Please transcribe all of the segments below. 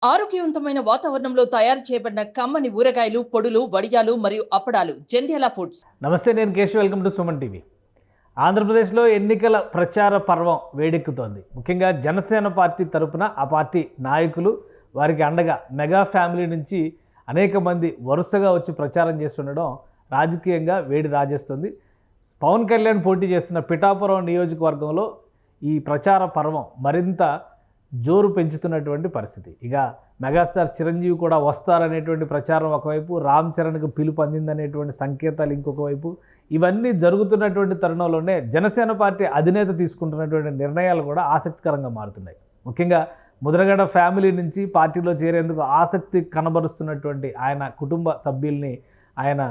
ఆరోగ్యవంతమైన వాతావరణంలో తయారు చేయబడిన కమ్మని ఊరగాయలు, పొడులు, వడియాలు మరియు అప్పడాలు జంధ్యాల ఫుడ్స్. నమస్తే, నేను Keshav. Welcome to Suman TV. ఆంధ్రప్రదేశ్లో ఎన్నికల ప్రచార పర్వం వేడెక్కుతోంది. ముఖ్యంగా జనసేన పార్టీ తరపున ఆ పార్టీ నాయకులు, వారికి అండగా మెగా ఫ్యామిలీ నుంచి అనేక మంది వరుసగా వచ్చి ప్రచారం చేస్తుండడం రాజకీయంగా వేడి రాజేస్తుంది. పవన్ కళ్యాణ్ పోటీ చేస్తున్న పిఠాపురం నియోజకవర్గంలో ఈ ప్రచార పర్వం మరింత జోరు పెంచుతున్నటువంటి పరిస్థితి. ఇక మెగాస్టార్ చిరంజీవి కూడా వస్తారనేటువంటి ప్రచారం ఒకవైపు, రామ్ చరణ్కి పిలుపు అందిందనేటువంటి సంకేతాలు ఇంకొక వైపు. ఇవన్నీ జరుగుతున్నటువంటి తరుణంలోనే జనసేన పార్టీ అధినేత తీసుకుంటున్నటువంటి నిర్ణయాలు కూడా ఆసక్తికరంగా మారుతున్నాయి. ముఖ్యంగా ముద్రగడ ఫ్యామిలీ నుంచి పార్టీలో చేరేందుకు ఆసక్తి కనబరుస్తున్నటువంటి ఆయన కుటుంబ సభ్యుల్ని ఆయన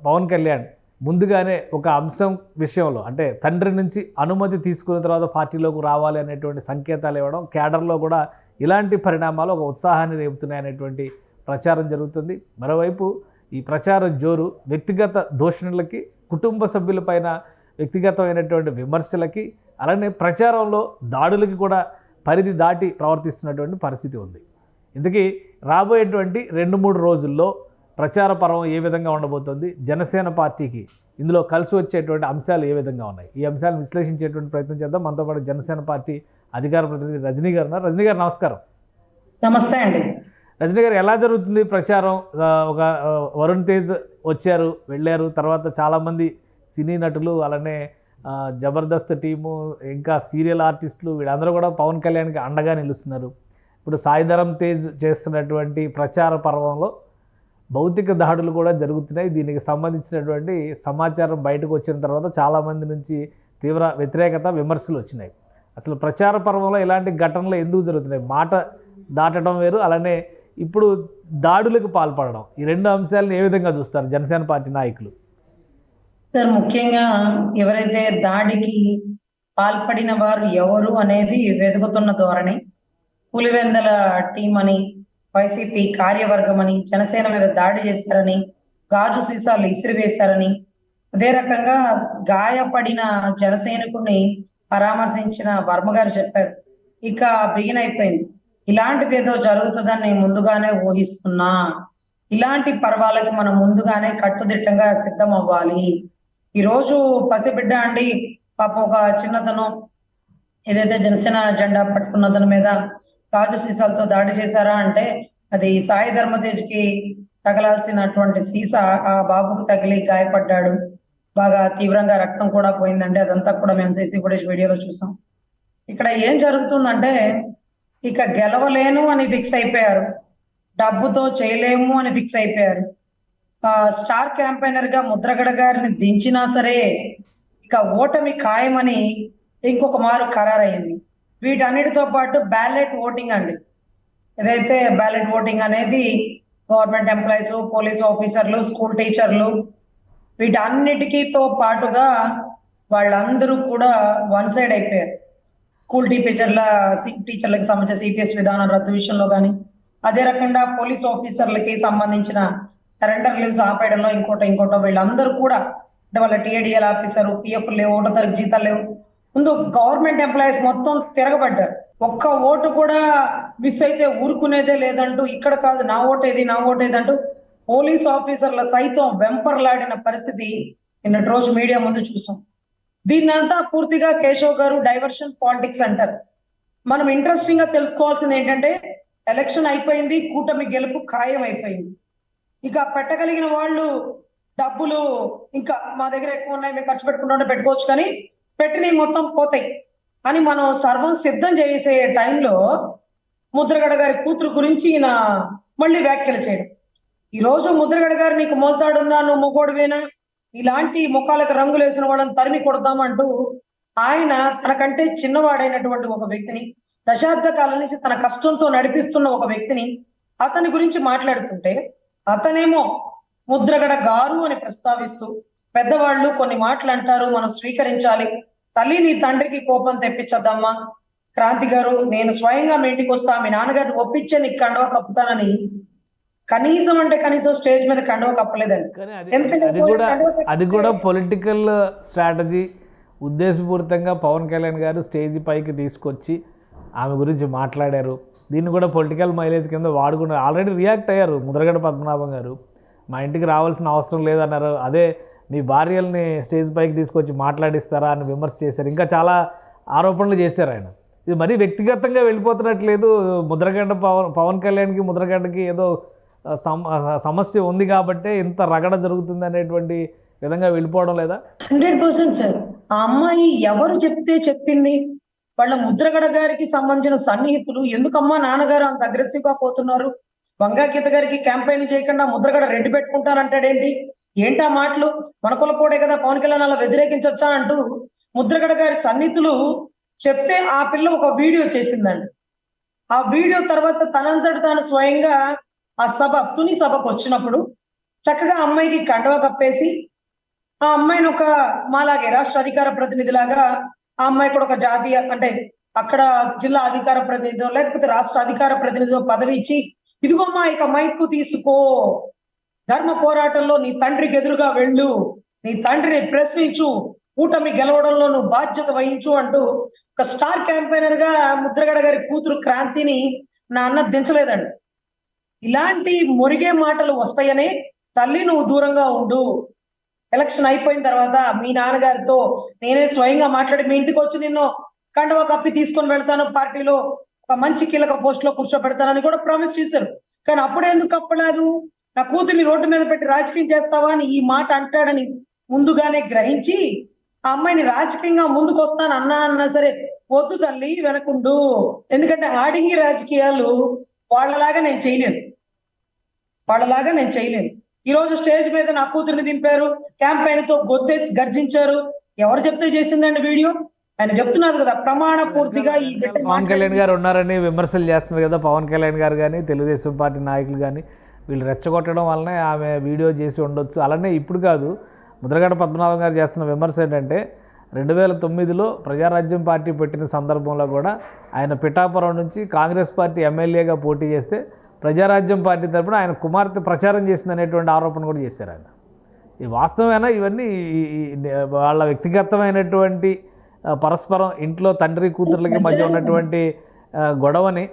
పవన్ కళ్యాణ్ ముందుగానే ఒక అంశం విషయంలో, అంటే తండ్రి నుంచి అనుమతి తీసుకున్న తర్వాత పార్టీలోకి రావాలి అనేటువంటి సంకేతాలు ఇవ్వడం, క్యాడర్లో కూడా ఇలాంటి పరిణామాలు ఒక ఉత్సాహాన్ని రేపుతున్నాయనేటువంటి ప్రచారం జరుగుతుంది. మరోవైపు ఈ ప్రచార జోరు వ్యక్తిగత దూషణలకి, కుటుంబ సభ్యులపైన వ్యక్తిగతమైనటువంటి విమర్శలకి, అలానే ప్రచారంలో దాడులకి కూడా పరిధి దాటి ప్రవర్తిస్తున్నటువంటి పరిస్థితి ఉంది. ఇందుకీ రాబోయేటువంటి 2-3 రోజుల్లో ప్రచార పర్వం ఏ విధంగా ఉండబోతోంది, జనసేన పార్టీకి ఇందులో కలిసి వచ్చేటువంటి అంశాలు ఏ విధంగా ఉన్నాయి, ఈ అంశాలను విశ్లేషించేటువంటి ప్రయత్నం చేద్దాం. మనతో పాటు జనసేన పార్టీ అధికార ప్రతినిధి రజనీ గారు ఉన్నారు. రజనీ గారు, నమస్కారం. నమస్తే అండి. రజనీ గారు, ఎలా జరుగుతుంది ప్రచారం? ఒక వరుణ్ తేజ్ వచ్చారు, వెళ్ళారు, తర్వాత చాలామంది సినీ నటులు, అలానే జబర్దస్త్ టీము, ఇంకా సీరియల్ ఆర్టిస్టులు, వీళ్ళందరూ కూడా పవన్ కళ్యాణ్కి అండగా నిలుస్తున్నారు. ఇప్పుడు సాయిధరం తేజ్ చేస్తున్నటువంటి ప్రచార పర్వంలో భౌతిక దాడులు కూడా జరుగుతున్నాయి. దీనికి సంబంధించినటువంటి సమాచారం బయటకు వచ్చిన తర్వాత చాలామంది నుంచి తీవ్ర వ్యతిరేకత, విమర్శలు వచ్చినాయి. అసలు ప్రచార పర్వంలో ఇలాంటి ఘటనలు ఎందుకు జరుగుతున్నాయి? మాట దాటడం వేరు, అలానే ఇప్పుడు దాడులకు పాల్పడడం, ఈ 2 అంశాలను ఏ విధంగా చూస్తారు జనసేన పార్టీ నాయకులు? సార్, ముఖ్యంగా ఎవరైతే దాడికి పాల్పడిన వారు ఎవరు అనేది వెతుకుతున్న ధోరణి. పులివెందల టీం అని, వైసీపీ కార్యవర్గం అని జనసేన మీద దాడి చేశారని, గాజు సీసాలు ఇసిరివేశారని, అదే రకంగా గాయపడిన జనసైనికుడిని పరామర్శించిన వర్మ గారు చెప్పారు. ఇక బిగిన్ అయిపోయింది. ఇలాంటిది ఏదో జరుగుతుందని నేను ముందుగానే ఊహిస్తున్నా. ఇలాంటి పర్వాలకి మనం ముందుగానే కట్టుదిట్టంగా సిద్ధం అవ్వాలి. ఈరోజు పసిబిడ్డ అండి, పాపం ఒక చిన్నతను ఏదైతే జనసేన జెండా పట్టుకున్నతని మీద గాజు సీసాలతో దాడి చేశారా అంటే, అది సాయి ధర్మతేజ్కి తగలాల్సినటువంటి సీసా ఆ బాబుకు తగిలి గాయపడ్డాడు. బాగా తీవ్రంగా రక్తం కూడా పోయిందంటే అదంతా కూడా మేము సీసీ ఫుటేజ్ వీడియోలో చూసాం. ఇక్కడ ఏం జరుగుతుందంటే, ఇక గెలవలేను అని ఫిక్స్ అయిపోయారు, డబ్బుతో చేయలేము అని ఫిక్స్ అయిపోయారు. స్టార్ క్యాంపెయినర్ గా ముద్రగడ గారిని దించినా సరే ఇక ఓటమి ఖాయమని ఇంకొక మారు ఖరారయ్యింది. వీటన్నిటితో పాటు బ్యాలెట్ ఓటింగ్ అండి. ఏదైతే బ్యాలెట్ ఓటింగ్ అనేది గవర్నమెంట్ ఎంప్లాయీస్, పోలీస్ ఆఫీసర్లు, స్కూల్ టీచర్లు, వీటన్నిటికీతో పాటుగా వాళ్ళందరూ కూడా వన్ సైడ్ అయిపోయారు. స్కూల్ టీచర్లకు సంబంధించిన సిపిఎస్ విధానం రద్దు విషయంలో కానీ, అదే రకంగా పోలీస్ ఆఫీసర్లకి సంబంధించిన సరెండర్ లీవ్స్ ఆపేయడంలో ఇంకోటో వీళ్ళందరూ కూడా, అంటే వాళ్ళ టీఏడిఎల్ ఆఫీసర్, పిఎఫ్ లేవు, 1వ తారీఖు జీతాలు లేవు. ముందు గవర్నమెంట్ ఎంప్లాయీస్ మొత్తం తిరగబడ్డారు. ఒక్క ఓటు కూడా మిస్ అయితే ఊరుకునేదే లేదంటూ, ఇక్కడ కాదు నా ఓటేది అంటూ పోలీస్ ఆఫీసర్ల సైతం వెంపర్లాడిన పరిస్థితి నిన్నటి రోజు మీడియా ముందు చూసాం. దీన్నంతా పూర్తిగా కేశవ్ గారు డైవర్షన్ పాలిటిక్స్ అంటారు. మనం ఇంట్రెస్టింగ్ గా తెలుసుకోవాల్సింది ఏంటంటే, ఎలక్షన్ అయిపోయింది, కూటమి గెలుపు ఖాయం అయిపోయింది. ఇక పెట్టగలిగిన వాళ్ళు డబ్బులు ఇంకా మా దగ్గర ఎక్కువ ఉన్నాయి, మేము ఖర్చు పెట్టుకుంటూ పెట్టుకోవచ్చు, కానీ పెట్టినవి మొత్తం పోతాయి అని మనం సర్వం సిద్ధం చేసే టైంలో ముద్రగడ గారి కూతురు గురించి ఈయన మళ్ళీ వ్యాఖ్యలు చేయడం. ఈ రోజు ముద్రగడ గారు, నీకు మోల్తాడుందా, నువ్వు మొగోడువేనా, ఇలాంటి ముఖాలకు రంగులు వేసిన వాళ్ళని తరిమి కొడతామంటూ ఆయన తనకంటే చిన్నవాడైనటువంటి ఒక వ్యక్తిని, దశాబ్ద కాలం నుంచి తన కష్టంతో నడిపిస్తున్న ఒక వ్యక్తిని, అతని గురించి మాట్లాడుతుంటే అతనేమో ముద్రగడ గారు అని ప్రస్తావిస్తూ, పెద్దవాళ్ళు కొన్ని మాటలు అంటారు, మనం స్వీకరించాలి, తల్లి నీ తండ్రికి కోపం తెప్పించద్దమ్మా, క్రాంతి గారు నేను స్వయంగా మీ ఇంటికి వస్తా, మీ నాన్నగారిని ఒప్పించే నీకు కండవ కప్పుతానని కనీసం స్టేజ్ మీద కండవ కప్పలేదండి. ఎందుకంటే అది కూడా పొలిటికల్ స్ట్రాటజీ. ఉద్దేశపూరితంగా పవన్ కళ్యాణ్ గారు స్టేజ్ పైకి తీసుకొచ్చి ఆమె గురించి మాట్లాడారు. దీన్ని కూడా పొలిటికల్ మైలేజ్ కింద వాడుకున్నారు. ఆల్రెడీ రియాక్ట్ అయ్యారు ముద్రగడ పద్మనాభం గారు. మా ఇంటికి రావాల్సిన అవసరం లేదన్నారు. అదే మీ భార్యల్ని స్టేజ్ పైకి తీసుకొచ్చి మాట్లాడిస్తారా అని విమర్శ చేశారు. ఇంకా చాలా ఆరోపణలు చేశారు ఆయన. ఇది మరీ వ్యక్తిగతంగా వెళ్ళిపోతున్నట్లేదు. ముద్రగడ్డ పవన్ కళ్యాణ్కి ముద్రగడ్డకి ఏదో సమస్య ఉంది కాబట్టే ఇంత రగడ జరుగుతుంది అనేటువంటి విధంగా వెళ్ళిపోవడం లేదా? 100% సార్. ఆ అమ్మాయి ఎవరు చెప్తే చెప్పింది? వాళ్ళ ముద్రగడ గారికి సంబంధించిన సన్నిహితులు ఎందుకమ్మా నాన్నగారు అంత అగ్రెసివ్ గా పోతున్నారు? వంగా గీత గారికి క్యాంపెయిన్ చేయకుండా ముద్రగడ రెడ్డి పెట్టుకుంటానంటాడేంటి? ఏంటా మాటలు? మన కులపోడే కదా పవన్ కళ్యాణ్ అలా వ్యతిరేకించొచ్చా అంటూ ముద్రగడ గారి సన్నిహితులు చెప్తే ఆ పిల్ల ఒక వీడియో చేసిందండి. ఆ వీడియో తర్వాత తనంతటి తాను స్వయంగా ఆ తుని సభకు వచ్చినప్పుడు చక్కగా అమ్మాయికి కండవ కప్పేసి ఆ అమ్మాయిని ఒక మాలాగే రాష్ట్ర అధికార ప్రతినిధిలాగా ఆ అమ్మాయి కూడా ఒక జాతీయ అంటే అక్కడ జిల్లా అధికార ప్రతినిధి లేకపోతే రాష్ట్ర అధికార ప్రతినిధి పదవి ఇచ్చి, ఇదిగోమ్మా ఇక మైక్ తీసుకో, ధర్మ పోరాటంలో నీ తండ్రికి ఎదురుగా వెళ్ళు, నీ తండ్రిని ప్రశ్నించు, కూటమి గెలవడంలో నువ్వు బాధ్యత వహించు అంటూ ఒక స్టార్ క్యాంపెయినర్ గా ముద్రగడ గారి కూతురు క్రాంతిని నా అన్న దించలేదండి. ఇలాంటి మొరిగే మాటలు వస్తాయనే తల్లి నువ్వు దూరంగా ఉండు, ఎలక్షన్ అయిపోయిన తర్వాత మీ నాన్నగారితో నేనే స్వయంగా మాట్లాడి మీ ఇంటికి వచ్చి నిన్ను కండవ కప్పి తీసుకొని వెళ్తాను, పార్టీలో ఒక మంచి కీలక పోస్ట్ లో కూర్చోబెడతానని కూడా ప్రామిస్ చేశారు. కానీ అప్పుడే ఎందుకు కప్పలేదు? నా కూతుర్ని రోడ్డు మీద పెట్టి రాజకీయం చేస్తావా అని ఈ మాట అంటాడని ముందుగానే గ్రహించి ఆ అమ్మాయిని రాజకీయంగా ముందుకు వస్తాను అన్నా సరే వద్దు తల్లి వెనకుండు, ఎందుకంటే ఆడింగి రాజకీయాలు వాళ్ళలాగా నేను చేయలేను. ఈ రోజు స్టేజ్ మీద నా కూతురిని దింపారు, క్యాంపెయిన్ తో గర్జించారు. ఎవరు చెప్తే చేసిందండి వీడియో? ఆయన చెప్తున్నారు కదా ప్రమాణ పూర్తిగా. పవన్ కళ్యాణ్ గారు ఉన్నారని విమర్శలు చేస్తున్నారు కదా పవన్ కళ్యాణ్ గారు కానీ తెలుగుదేశం పార్టీ నాయకులు కానీ, వీళ్ళు రెచ్చగొట్టడం వల్లనే ఆమె వీడియో చేసి ఉండొచ్చు. అలానే ఇప్పుడు కాదు, ముద్రగడ పద్మనాభం గారు చేస్తున్న విమర్శ ఏంటంటే 2009లో ప్రజారాజ్యం పార్టీ పెట్టిన సందర్భంలో కూడా ఆయన పిఠాపురం నుంచి కాంగ్రెస్ పార్టీ ఎమ్మెల్యేగా పోటీ చేస్తే ప్రజారాజ్యం పార్టీ తరపున ఆయన కుమార్తె ప్రచారం చేసింది అనేటువంటి ఆరోపణ కూడా చేశారు ఆయన. ఈ వాస్తవమైనా ఇవన్నీ వాళ్ళ వ్యక్తిగతమైనటువంటి పరస్పరం ఇంట్లో తండ్రి కూతుర్లకి మధ్య ఉన్నటువంటి గొడవని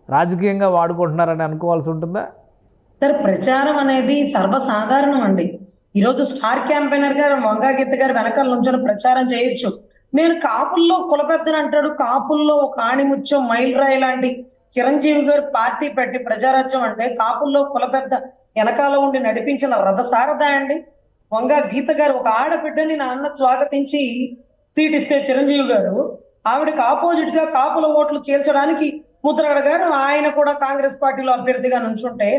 రాజకీయంగా వాడుకుంటున్నారని అనుకోవాల్సి ఉంటుందా? సార్, ప్రచారం అనేది సర్వసాధారణం అండి. ఈరోజు స్టార్ క్యాంపెయినర్ గారు వంగా గీత గారు వెనకాల నుంచొని ప్రచారం చేయొచ్చు. నేను కాపుల్లో కులపెద్దను అంటాడు, కాపుల్లో ఒక ఆణిముత్యం మైలురాయి లాంటి చిరంజీవి గారు పార్టీ పెట్టి ప్రజారాజ్యం అంటే కాపుల్లో కులపెద్ద వెనకాల ఉండి నడిపించిన రథసారథ అండి వంగా గీత గారు. ఒక ఆడబిడ్డని నా అన్న స్వాగతించి సీట్ ఇస్తే చిరంజీవి గారు ఆవిడకి ఆపోజిట్ గా కాపుల ఓట్లు చీల్చడానికి ముద్రగడ గారు ఆయన కూడా కాంగ్రెస్ పార్టీలో అభ్యర్థిగా నుంచుంటే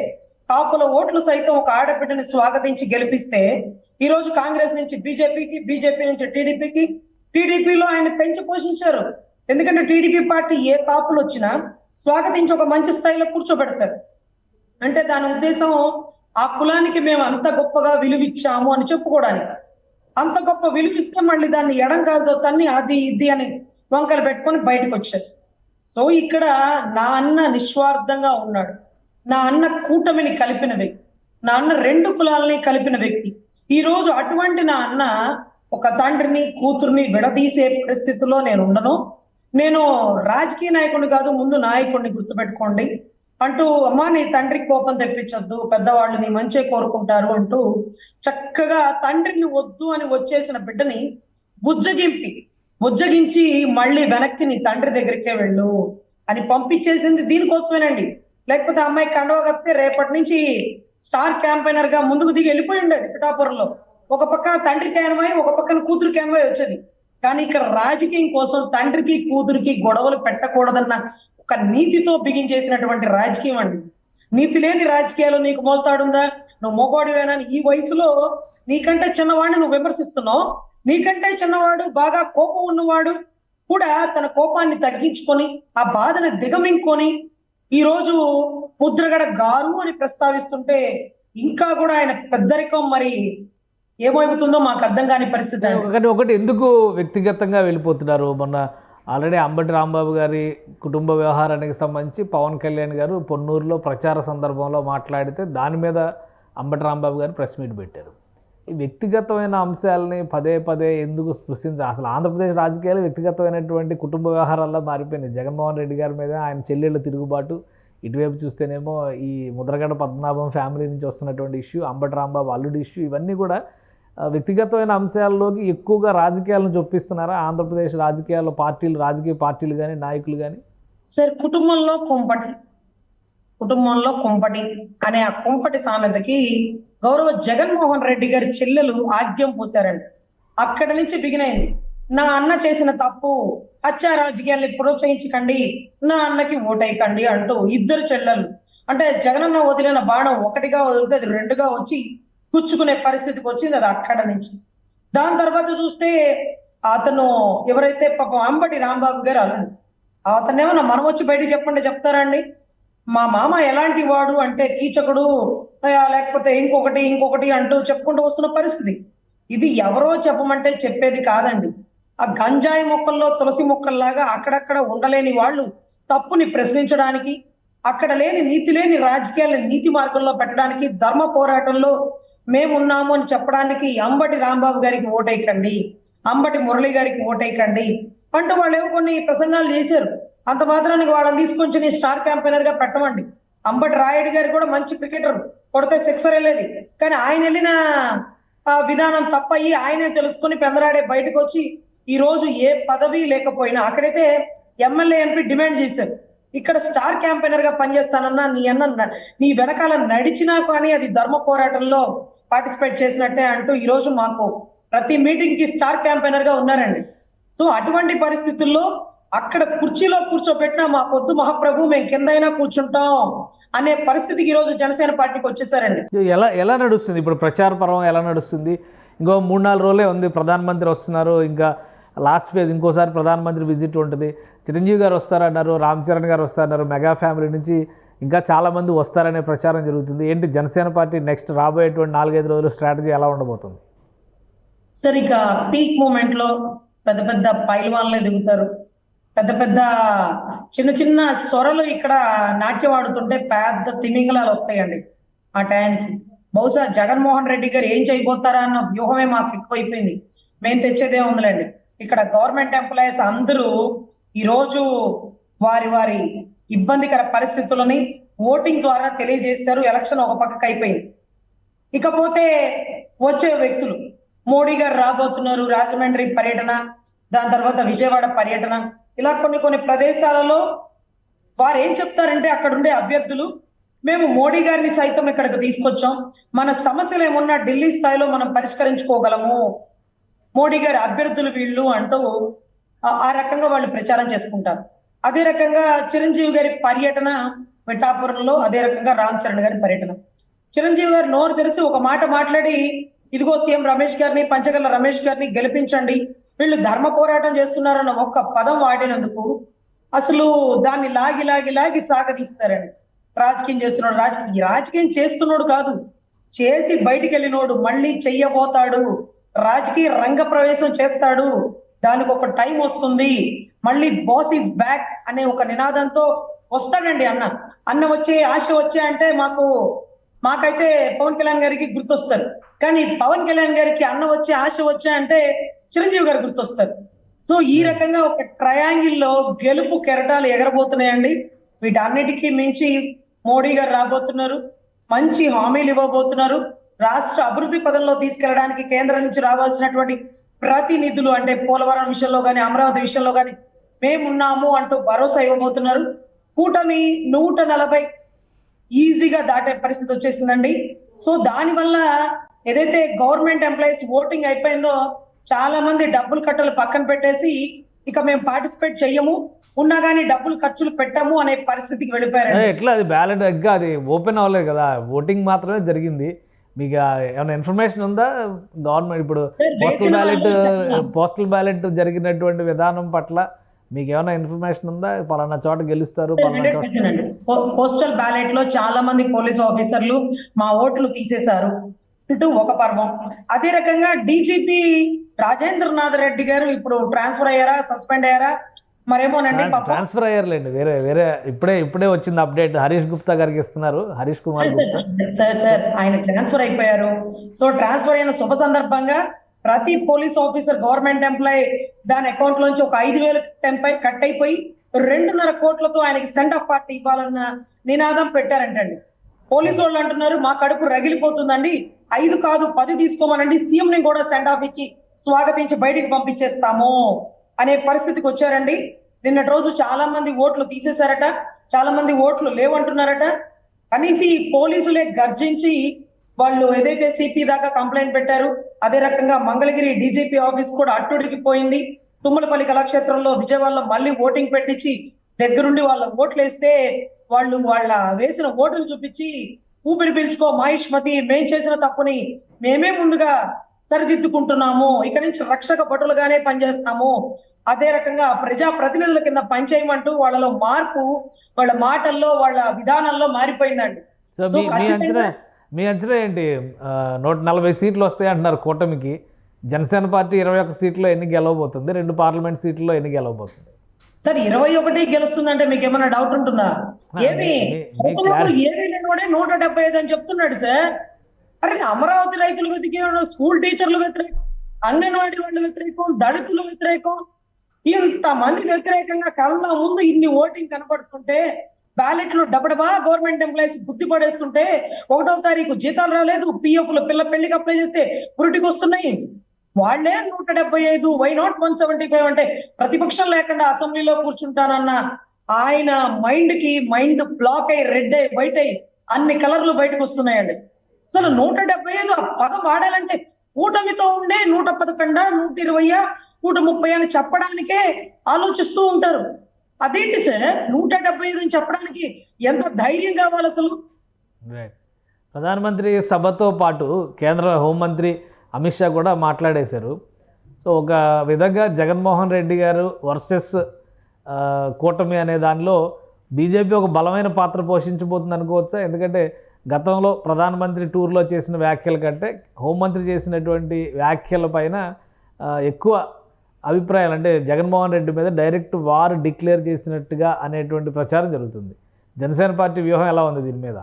కాపుల ఓట్లు సైతం ఒక ఆడబిడ్డని స్వాగతించి గెలిపిస్తే ఈ రోజు కాంగ్రెస్ నుంచి బీజేపీకి, బీజేపీ నుంచి టీడీపీకి, టీడీపీలో ఆయన పెంచి పోషించారు. ఎందుకంటే టీడీపీ పార్టీ ఏ కాపులు వచ్చినా స్వాగతించి ఒక మంచి స్థాయిలో కూర్చోబెడతారు. అంటే దాని ఉద్దేశం ఆ కులానికి మేము అంత గొప్పగా విలువిచ్చాము అని చెప్పుకోవడానికి. అంత గొప్ప విలువిస్తే మళ్ళీ దాన్ని ఎడం కాదుతో తన్ని అది ఇది అని వంకలు పెట్టుకొని బయటకు వచ్చారు. సో ఇక్కడ నా అన్న నిస్వార్థంగా ఉన్నాడు. నా అన్న కూటమిని కలిపిన వ్యక్తి, నా అన్న రెండు కులాలని కలిపిన వ్యక్తి. ఈ రోజు అటువంటి నా అన్న ఒక తండ్రిని కూతుర్ని విడదీసే పరిస్థితిలో నేను ఉండను. నేను రాజకీయ నాయకుడిని కాదు, ముందు నాయకుడిని గుర్తుపెట్టుకోండి అంటూ, అమ్మా నీ తండ్రికి కోపం తెప్పించొద్దు, పెద్దవాళ్ళు నీ మంచే కోరుకుంటారు చక్కగా తండ్రిని వద్దు అని వచ్చేసిన బిడ్డని బుజ్జగించి మళ్ళీ వెనక్కి నీ తండ్రి దగ్గరికే వెళ్ళు అని పంపించేసింది దీనికోసమేనండి. లేకపోతే అమ్మాయి కండవ కప్పితే రేపటి నుంచి స్టార్ క్యాంపెయినర్ గా ముందుకు దిగి వెళ్ళిపోయి ఉండేది. పిఠాపురంలో ఒక పక్కన తండ్రికి అన్వయ్, ఒక పక్కన కూతురికి అన్వయ్ వచ్చేది. కానీ ఇక్కడ రాజకీయం కోసం తండ్రికి కూతురికి గొడవలు పెట్టకూడదన్న ఒక నీతితో బిగించేసినటువంటి రాజకీయం అండి. నీతి లేని రాజకీయాలు నీకు మోల్తాడుందా? నువ్వు మోగోడివేనా? ఈ వయసులో నీకంటే చిన్నవాడిని నువ్వు విమర్శిస్తున్నావు. నీకంటే చిన్నవాడు, బాగా కోపం ఉన్నవాడు కూడా తన కోపాన్ని తగ్గించుకొని ఆ బాధను దిగమింగుకొని ఈ రోజు ముద్రగడ గారు అని ప్రస్తావిస్తుంటే ఇంకా కూడా ఆయన పెద్దరికం మరి ఏమవుతుందో మాకు అర్థం కాని పరిస్థితి. ఒకటి ఎందుకు వ్యక్తిగతంగా వెళ్ళిపోతున్నారు? మొన్న ఆల్రెడీ అంబటి రాంబాబు గారి కుటుంబ వ్యవహారానికి సంబంధించి పవన్ కళ్యాణ్ గారు పొన్నూరులో ప్రచార సందర్భంలో మాట్లాడితే దాని మీద అంబటి రాంబాబు గారు ప్రెస్ మీట్ పెట్టారు. ఈ వ్యక్తిగతమైన అంశాలని పదే పదే ఎందుకు స్పృశించాలి? అసలు ఆంధ్రప్రదేశ్ రాజకీయాలు వ్యక్తిగతమైనటువంటి కుటుంబ వ్యవహారాల్లో మారిపోయినాయి. జగన్మోహన్ రెడ్డి గారి మీద ఆయన చెల్లెళ్ళ తిరుగుబాటు ఇటువైపు చూస్తేనేమో ఈ ముద్రగడ పద్మనాభం ఫ్యామిలీ నుంచి వస్తున్నటువంటి ఇష్యూ, అంబటి రాంబాబు అల్లుడి ఇష్యూ, ఇవన్నీ కూడా వ్యక్తిగతమైన అంశాల్లోకి ఎక్కువగా రాజకీయాలను చొప్పిస్తున్నారా ఆంధ్రప్రదేశ్ రాజకీయాల్లో రాజకీయ పార్టీలు కానీ నాయకులు కానీ? సార్, కుటుంబంలో కుంపటి అనే ఆ కుంపటి సామెతకి గౌరవ జగన్మోహన్ రెడ్డి గారి చెల్లెలు ఆజ్యం పోశారండి. అక్కడి నుంచి బిగినైంది. నా అన్న చేసిన తప్పు, హత్యా రాజకీయాల్ని ప్రోత్సహించకండి, నా అన్నకి ఓటేయకండి అంటూ ఇద్దరు చెల్లెలు, అంటే జగనన్న వదిలిన బాణం ఒకటిగా వదిలితే అది రెండుగా వచ్చి గుచ్చుకునే పరిస్థితికి వచ్చింది. అది అక్కడ నుంచి. దాని తర్వాత చూస్తే అతను ఎవరైతే పాపం అంబటి రాంబాబు గారు అల్లుడు, అతనేమన్నా మనం వచ్చి బయటికి చెప్తారండి? మా మామ ఎలాంటి వాడు అంటే కీచకుడు, లేకపోతే ఇంకొకటి అంటూ చెప్పుకుంటూ వస్తున్న పరిస్థితి. ఇది ఎవరో చెప్పమంటే చెప్పేది కాదండి. ఆ గంజాయి మొక్కల్లో తులసి మొక్కల్లాగా అక్కడక్కడ ఉండలేని వాళ్ళు తప్పుని ప్రశ్నించడానికి, అక్కడ లేని నీతి లేని రాజకీయాలను నీతి మార్గంలో పెట్టడానికి, ధర్మ పోరాటంలో మేమున్నాము అని చెప్పడానికి అంబటి రాంబాబు గారికి ఓటేయకండి, అంబటి మురళి గారికి ఓటేయకండి అంటూ వాళ్ళు ఏవో కొన్ని ప్రసంగాలు చేశారు. అంత మాత్రానికి వాళ్ళని తీసుకొచ్చి స్టార్ క్యాంపెయినర్ గా పెట్టమండి. అంబటి రాయుడు గారు కూడా మంచి క్రికెటర్, కొడితే సిక్సర్ వెళ్ళేది. కానీ ఆయన వెళ్ళిన విధానం తప్పయి ఆయనే తెలుసుకుని పెందరాడే బయటకు వచ్చి ఈ రోజు ఏ పదవి లేకపోయినా, అక్కడైతే ఎమ్మెల్యే ఎంపీ డిమాండ్ చేశారు, ఇక్కడ స్టార్ క్యాంపెయినర్ గా పనిచేస్తానన్నా నీ వెనకాల నడిచినా కానీ అది ధర్మ పోరాటంలో పార్టిసిపేట్ చేసినట్టే అంటూ ఈ రోజు మాకు ప్రతి మీటింగ్ కి స్టార్ క్యాంపెయినర్ గా ఉన్నారండి. సో అటువంటి పరిస్థితుల్లో అక్కడ కుర్చీలో కూర్చోబెట్టినా మా పొద్దు మహాప్రభు మేము కిందైనా కూర్చుంటాం అనే పరిస్థితికి ఈ రోజు జనసేన పార్టీకి వచ్చేసారండి. ఎలా నడుస్తుంది ఇప్పుడు ప్రచార పర్వం? ఎలా నడుస్తుంది? ఇంకో 3-4 రోజులే ఉంది, ప్రధానమంత్రి వస్తున్నారు, ఇంకా లాస్ట్ ఫేజ్, ఇంకోసారి ప్రధానమంత్రి విజిట్ ఉంటుంది. చిరంజీవి గారు వస్తారన్నారు, రామ్ చరణ్ గారు వస్తారన్నారు, మెగా ఫ్యామిలీ నుంచి ఇంకా చాలామంది వస్తారనే ప్రచారం జరుగుతుంది. ఏంటి జనసేన పార్టీ నెక్స్ట్ రాబోయేటువంటి 4-5 రోజుల స్ట్రాటజీ ఎలా ఉండబోతుంది? సరే, ఇక పీక్ మూమెంట్ లో పెద్ద పెద్ద పైల్వాన్లే దిగుతారు, పెద్ద చిన్న స్వరలు ఇక్కడ నాట్యం ఆడుతుంటే పెద్ద తిమింగలాలు వస్తాయండి. ఆ టైంకి బహుశా జగన్మోహన్ రెడ్డి గారు ఏం చేయబోతారా అన్న వ్యూహమే మాకు ఎక్కువైపోయింది. మేము తెచ్చేదే ఉందిలేండి. ఇక్కడ గవర్నమెంట్ ఎంప్లాయీస్ అందరూ ఈ రోజు వారి ఇబ్బందికర పరిస్థితులని ఓటింగ్ ద్వారా తెలియజేశారు. ఎలక్షన్ ఒక పక్కకు అయిపోయింది. ఇకపోతే వచ్చే వ్యక్తులు, మోడీ గారు రాబోతున్నారు, రాజమండ్రి పర్యటన, దాని తర్వాత విజయవాడ పర్యటన, ఇలా కొన్ని ప్రదేశాలలో వారు ఏం చెప్తారంటే అక్కడ ఉండే అభ్యర్థులు, మేము మోడీ గారిని సైతం ఇక్కడికి తీసుకొచ్చాం, మన సమస్యలు ఏమన్నా ఢిల్లీ స్థాయిలో మనం పరిష్కరించుకోగలము, మోడీ గారి అభ్యర్థులు వీళ్ళు అంటూ ఆ రకంగా వాళ్ళు ప్రచారం చేసుకుంటారు. అదే రకంగా చిరంజీవి గారి పర్యటన పిఠాపురంలో, అదే రకంగా రామ్ చరణ్ గారి పర్యటన. చిరంజీవి గారు నోరు తెరిచి ఒక మాట మాట్లాడి, ఇదిగో సీఎం రమేష్ గారిని, పంచగల్ల రమేష్ గారిని గెలిపించండి, వీళ్ళు ధర్మ పోరాటం చేస్తున్నారన్న ఒక్క పదం వాడినందుకు అసలు దాన్ని లాగి సాగదీస్తారండి. రాజకీయం చేస్తున్నాడు, రాజకీయం చేస్తున్నాడు కాదు, చేసి బయటికి వెళ్ళినోడు మళ్ళీ చెయ్యబోతాడు, రాజకీయ రంగ ప్రవేశం చేస్తాడు, దానికి ఒక టైం వస్తుంది, మళ్ళీ బాస్ ఈజ్ బ్యాక్ అనే ఒక నినాదంతో వస్తాడండి అన్న వచ్చే ఆశ వచ్చే అంటే మాకైతే పవన్ కళ్యాణ్ గారికి గుర్తొస్తారు. కానీ పవన్ కళ్యాణ్ గారికి అన్న వచ్చే ఆశ వచ్చే అంటే చిరంజీవి గారు గుర్తొస్తారు. సో ఈ రకంగా ఒక ట్రయాంగిల్లో గెలుపు కెరటాలు ఎగరబోతున్నాయండి. వీటన్నిటికీ మించి మోడీ గారు రాబోతున్నారు, మంచి హామీలు ఇవ్వబోతున్నారు. రాష్ట్ర అభివృద్ధి పదంలో తీసుకెళ్లడానికి కేంద్రం నుంచి రావాల్సినటువంటి ప్రతినిధులు, అంటే పోలవరం విషయంలో కానీ అమరావతి విషయంలో కానీ మేమున్నాము అంటూ భరోసా ఇవ్వబోతున్నారు. కూటమి 140 ఈజీగా దాటే పరిస్థితి వచ్చేసిందండి. సో దానివల్ల ఏదైతే గవర్నమెంట్ ఎంప్లాయీస్ ఓటింగ్ అయిపోయిందో చాలా మంది డబ్బులు కట్టలు పక్కన పెట్టేసి ఇక మేము పార్టిసిపేట్ చెయ్యము, ఉన్నా కానీ డబ్బులు ఖర్చులు పెట్టాము అనే పరిస్థితికి వెళ్ళిపోయారు. ఎట్లా అది బ్యాలెట్ ఎగ్గా అది ఓపెన్ అవ్వలేదు కదా, ఓటింగ్ మాత్రమే జరిగింది. మీకు ఏమైనా ఇన్ఫర్మేషన్ ఉందా? గవర్నమెంట్ ఇప్పుడు పోస్టల్ బ్యాలెట్ జరిగినటువంటి విధానం పట్ల మీకు ఏమైనా ఇన్ఫర్మేషన్ ఉందా? పలానా చోట గెలుస్తారు, పలానా చోట. పోస్టల్ బ్యాలెట్ లో చాలా మంది పోలీస్ ఆఫీసర్లు మా ఓట్లు తీసేశారు ఇటు ఒక పర్వం. అదే రకంగా డీజీపీ రాజేంద్రనాథ్ రెడ్డి గారు ఇప్పుడు ట్రాన్స్ఫర్ అయ్యారా, సస్పెండ్ అయ్యారా మరేమోనండి. ట్రాన్స్ఫర్ అయ్యారులేండి, వేరే ఇప్పుడే వచ్చింది అప్డేట్. హరీష్ గుప్తా గారికి ఇస్తున్నారు, హరీష్ కుమార్ గుప్తా సార్ ఆయన ట్రాన్స్ఫర్ అయిపోయారు. సో ట్రాన్స్ఫర్ అయిన శుభ సందర్భంగా ప్రతి పోలీస్ ఆఫీసర్, గవర్నమెంట్ ఎంప్లాయీ దాని అకౌంట్ లోంచి ఒక 5,000 కట్ అయిపోయి 2.5 కోట్లతో ఆయనకి సెండ్ ఆఫ్ పార్టీ ఇవ్వాలన్న నినాదం పెట్టారంటండి. పోలీసు వాళ్ళు అంటున్నారు మా కడుపు రగిలిపోతుందండి, 5 కాదు 10 తీసుకోమనండి, సీఎం ని కూడా సెండ్ ఆఫ్ ఇచ్చి స్వాగతించి బయటికి పంపించేస్తాము అనే పరిస్థితికి వచ్చారండి. నిన్నటి రోజు చాలా మంది ఓట్లు తీసేశారట, చాలా మంది ఓట్లు లేవంటున్నారట. కనీసం ఈ పోలీసులే గర్జించి వాళ్ళు ఏదైతే సిపి దాకా కంప్లైంట్ పెట్టారు, అదే రకంగా మంగళగిరి డీజీపీ ఆఫీస్ కూడా అట్టుడికిపోయింది. తుమ్మలపల్లి కళాక్షేత్రంలో విజయవాడలో మళ్ళీ ఓటింగ్ పెట్టించి దగ్గరుండి వాళ్ళ ఓట్లు వేస్తే వాళ్ళు వాళ్ళ వేసిన ఓటులు చూపించి ఊపిరి పీల్చుకో మహిష్మతి, మేం చేసిన తప్పుని మేమే ముందుగా సరిదిద్దుకుంటున్నాము, ఇక్కడి నుంచి రక్షక భటులుగానే పనిచేస్తాము, అదే రకంగా ప్రజా ప్రతినిధుల కింద పనిచేయమంటూ వాళ్ళలో మార్పు, వాళ్ళ మాటల్లో వాళ్ళ విధానాల్లో మారిపోయిందండి. సో సో మీ అంచనా ఏంటి? 140 సీట్లు వస్తాయి అంటున్నారు కూటమికి. జనసేన పార్టీ 21 సీట్లో ఎన్ని గెలవబోతుంది, 2 పార్లమెంట్ సీట్లలో ఎన్ని గెలవబోతుంది? సార్ 21 గెలుస్తుందంటే మీకు ఏమైనా డౌట్ ఉంటుందా? ఏమి ఏమి లేనివాడే 175 అని చెప్తున్నాడు సార్. అరే అమరావతి రైతులు వ్యతిరేకం, స్కూల్ టీచర్లు వ్యతిరేకం, అంగన్వాడీ వాళ్ళు వ్యతిరేకం, దళితులు వ్యతిరేకం, ఇంతమంది వ్యతిరేకంగా కళ్ళ ముందు ఇన్ని ఓటింగ్ కనపడుతుంటే, బ్యాలెట్లు డబ్బడబా గవర్నమెంట్ ఎంప్లాయీస్ బుద్ధి పడేస్తుంటే, 1వ తారీఖు జీతాలు రాలేదు, పిఎఫ్లు పిల్ల పెళ్లికి అప్లై చేస్తే పురిటికి వస్తున్నాయి, వాళ్లే 175, వై నాట్ 175 అంటే ప్రతిపక్షం లేకుండా అసెంబ్లీలో కూర్చుంటానన్న ఆయన మైండ్ బ్లాక్ అయ్యి రెడ్ అయ్యి వైట్ అయ్యి అన్ని కలర్లు బయటకు వస్తున్నాయండి. అసలు 175 ఆ పదం వాడాలంటే కూటమితో ఉండే 111, 120, 130 అని చెప్పడానికే ఆలోచిస్తూ ఉంటారు. అదేంటి సార్ 175 అని చెప్పడానికి ఎంత ధైర్యం కావాలి అసలు? ప్రధానమంత్రి సభతో పాటు కేంద్ర హోంమంత్రి అమిత్ షా కూడా మాట్లాడేశారు. సో ఒక విధంగా జగన్మోహన్ రెడ్డి గారు వర్సెస్ కూటమి అనే దానిలో బీజేపీ ఒక బలమైన పాత్ర పోషించబోతుంది అనుకోవచ్చా? ఎందుకంటే గతంలో ప్రధానమంత్రి టూర్లో చేసిన వ్యాఖ్యల కంటే హోంమంత్రి చేసినటువంటి వ్యాఖ్యల పైన ఎక్కువ అభిప్రాయాలు, అంటే జగన్మోహన్ రెడ్డి మీద డైరెక్ట్ వార్ డిక్లేర్ చేసినట్టుగా అనేటువంటి ప్రచారం జరుగుతుంది. జనసేన పార్టీ వ్యూహం ఎలా ఉంది దీని మీద?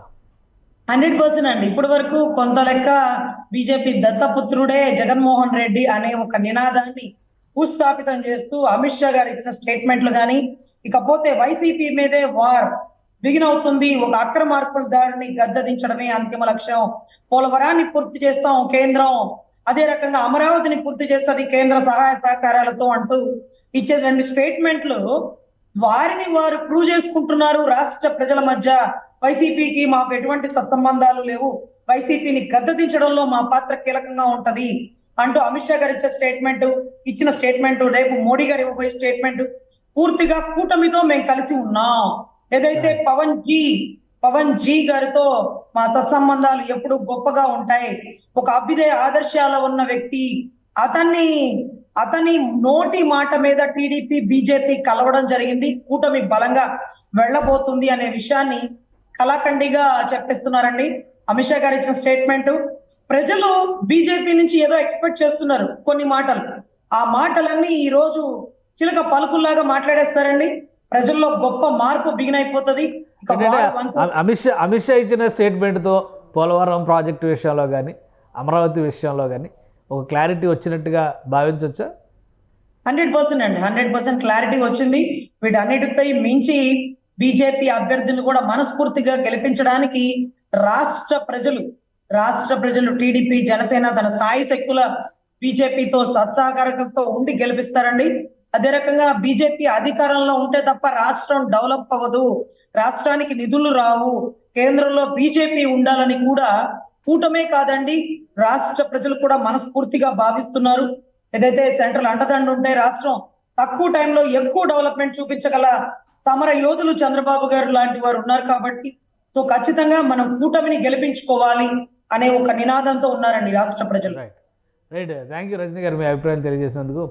100% అండి. ఇప్పటి వరకు కొంత లెక్క బీజేపీ దత్తపుత్రుడే జగన్మోహన్ రెడ్డి అనే ఒక నినాదాన్ని భూస్థాపితం చేస్తూ అమిత్ షా గారు ఇచ్చిన స్టేట్మెంట్లు కానీ, ఇకపోతే వైసీపీ మీదే వార్ బిగిన్ అవుతుంది, ఒక అక్రమార్కుల దారిని గద్దదించడమే అంతిమ లక్ష్యం, పోలవరాన్ని పూర్తి చేస్తాం కేంద్రం, అదే రకంగా అమరావతిని పూర్తి చేస్తుంది కేంద్ర సహాయ సహకారాలతో అంటూ ఇచ్చే 2 స్టేట్మెంట్లు వారిని వారు ప్రూవ్ చేసుకుంటున్నారు. రాష్ట్ర ప్రజల మధ్య వైసీపీకి మాకు ఎటువంటి సత్సంబంధాలు లేవు, వైసీపీని గద్దదించడంలో మా పాత్ర కీలకంగా ఉంటది అంటూ అమిత్ షా గారు ఇచ్చిన స్టేట్మెంట్, రేపు మోడీ గారు ఇవ్వబోయే స్టేట్మెంట్ పూర్తిగా కూటమితో మేము కలిసి ఉన్నాం. ఏదైతే పవన్ జీ గారితో మా సత్సంబంధాలు ఎప్పుడు గొప్పగా ఉంటాయి, ఒక అభ్యుదయ ఆదర్శాల ఉన్న వ్యక్తి, అతని నోటి మాట మీద టీడీపీ బీజేపీ కలవడం జరిగింది, కూటమి బలంగా వెళ్ళబోతుంది అనే విషయాన్ని కళాఖండిగా చెప్పిస్తున్నారండి అమిత్ షా గారు ఇచ్చిన స్టేట్మెంట్. ప్రజలు బీజేపీ నుంచి ఏదో ఎక్స్పెక్ట్ చేస్తున్నారు కొన్ని మాటలు, ఆ మాటలన్నీ ఈ రోజు చిలక పలుకుల్లాగా మాట్లాడేస్తారండి. ప్రజల్లో గొప్ప మార్పు బిగిన్ అయిపోతుంది. అమిత్ షా ఇచ్చిన స్టేట్మెంట్తో పోలవరం ప్రాజెక్టు విషయంలో కానీ అమరావతి విషయంలో కానీ ఒక క్లారిటీ వచ్చినట్టుగా భావించవచ్చా? 100% అండి, 100% క్లారిటీ వచ్చింది. వీటన్నిటితో మించి బీజేపీ అభ్యర్థులు కూడా మనస్ఫూర్తిగా గెలిపించడానికి రాష్ట్ర ప్రజలు టీడీపీ జనసేన తన సాయి శక్తుల బీజేపీతో సత్సహకారంతో ఉండి గెలిపిస్తారండి. అదే రకంగా బీజేపీ అధికారంలో ఉంటే తప్ప రాష్ట్రం డెవలప్ అవ్వదు, రాష్ట్రానికి నిధులు రావు, కేంద్రంలో బీజేపీ ఉండాలని కూడా కూటమే కాదండి రాష్ట్ర ప్రజలు కూడా మనస్ఫూర్తిగా భావిస్తున్నారు. ఏదైతే సెంట్రల్ అండదండ ఉంటే రాష్ట్రం తక్కువ టైంలో ఎక్కువ డెవలప్మెంట్ చూపించగల సమర యోధులు చంద్రబాబు గారు లాంటి వారు ఉన్నారు కాబట్టి, సో ఖచ్చితంగా మనం కూటమిని గెలిపించుకోవాలి అనే ఒక నినాదంతో ఉన్నారండి రాష్ట్ర ప్రజలు. రైట్, థ్యాంక్ యూ రజనీ గారు మీ అభిప్రాయం తెలియజేసినందుకు.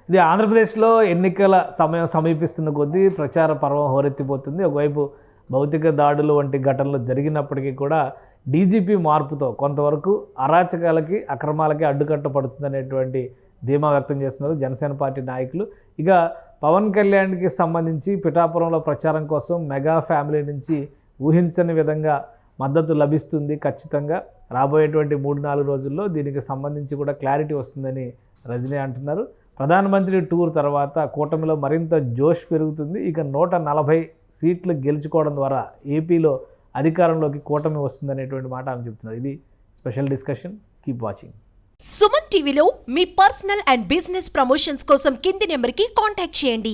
ఇది ఆంధ్రప్రదేశ్లో ఎన్నికల సమయం సమీపిస్తున్న కొద్దీ ప్రచార పర్వం హోరెత్తిపోతుంది. ఒకవైపు భౌతిక దాడులు వంటి ఘటనలు జరిగినప్పటికీ కూడా డీజీపీ మార్పుతో కొంతవరకు అరాచకాలకి అక్రమాలకి అడ్డుకట్ట పడుతుందనేటువంటి ధీమా వ్యక్తం చేస్తున్నారు జనసేన పార్టీ నాయకులు. ఇక పవన్ కళ్యాణ్కి సంబంధించి పిఠాపురంలో ప్రచారం కోసం మెగా ఫ్యామిలీ నుంచి ఊహించని విధంగా మద్దతు లభిస్తుంది. ఖచ్చితంగా రాబోయేటువంటి 3-4 రోజుల్లో దీనికి సంబంధించి కూడా క్లారిటీ వస్తుందని రజనీ అంటున్నారు. ప్రధానమంత్రి టూర్ తర్వాత కూటమిలో మరింత జోష్ పెరుగుతుంది. ఇక 140 సీట్లు గెలుచుకోవడం ద్వారా ఏపీలో అధికారంలోకి కూటమి వస్తుందనేటువంటి మాట ఆమె చెప్తున్నారు. ఇది special discussion. Keep watching. Suman టీవీలో మీ పర్సనల్ అండ్ బిజినెస్ ప్రమోషన్స్ కోసం కింది నెంబర్కి కాంటాక్ట్ చేయండి.